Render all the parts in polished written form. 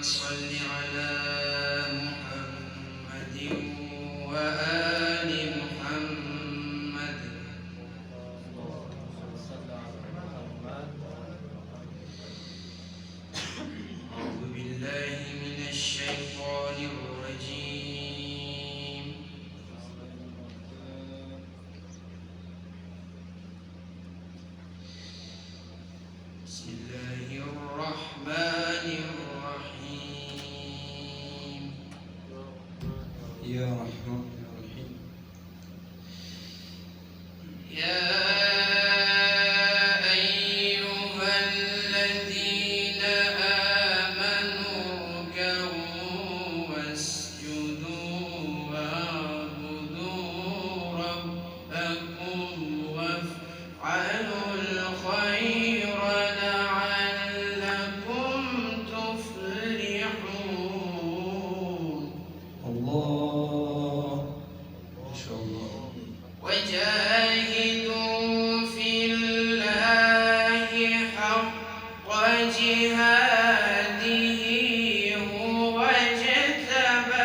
صل على محمد وآل محمد. أعوذ بالله من الشيطان الرجيم. بسم الله الرحمن الرحيم. يا رحمن يا رحيم. يا أيها الذين آمنوا اركعوا واسجدوا واعبدوا ربكم وافعلوا الخير لعلكم تفلحون. الله ما شاء الله. وجاهدوا في الله حق جهاده هو اجتباكم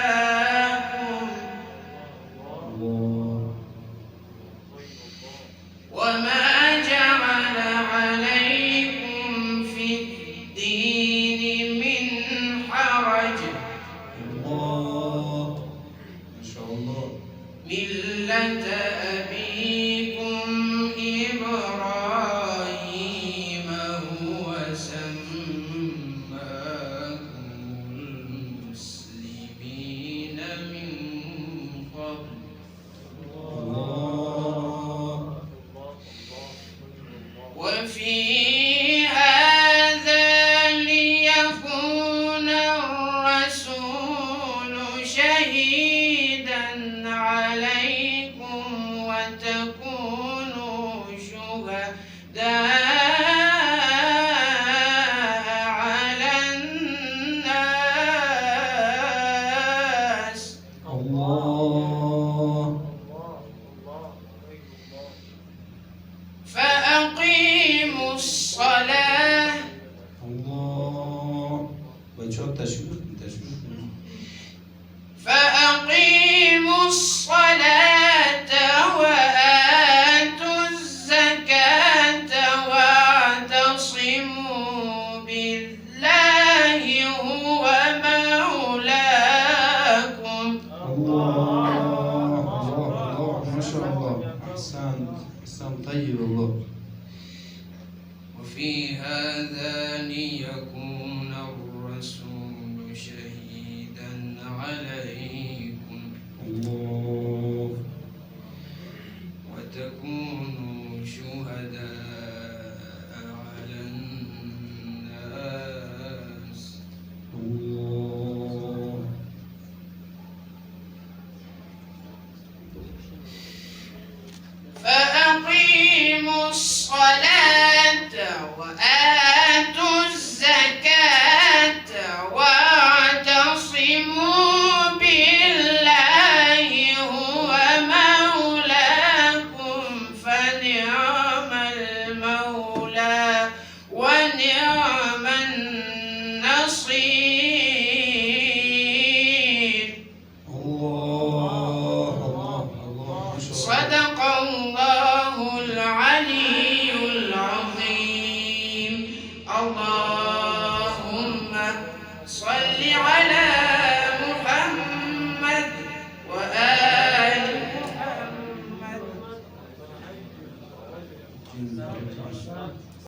الله وما جعل عليكم في الدين من حرج الله ما شاء الله. ملة أبيكم إبراهيم هو سماكم المسلمين من قبل الله وفي هذا ليكون الرسول شهيدا عليكم وتكونوا شهداء على الناس. الله فأقيموا الصلاة. الله بچه‌ها تشویق فأقيموا الصلاة وآتوا الزكاة واعتصموا بالله هو مولاكم. الله الله ما شاء الله. أحسنت طيب. الله وفي هذا ليكون الرسول شهيدا عليكم الله وتكونوا شهداء على الناس. الله فأقيموا الصلاة وآتوا الزكاة واعتصموا بالله هو مولاكم فنعم المولى ونعم النصير. الله ما شاء الله. صدق الله العلي العظيم. اللهم صل على محمد وآل محمد.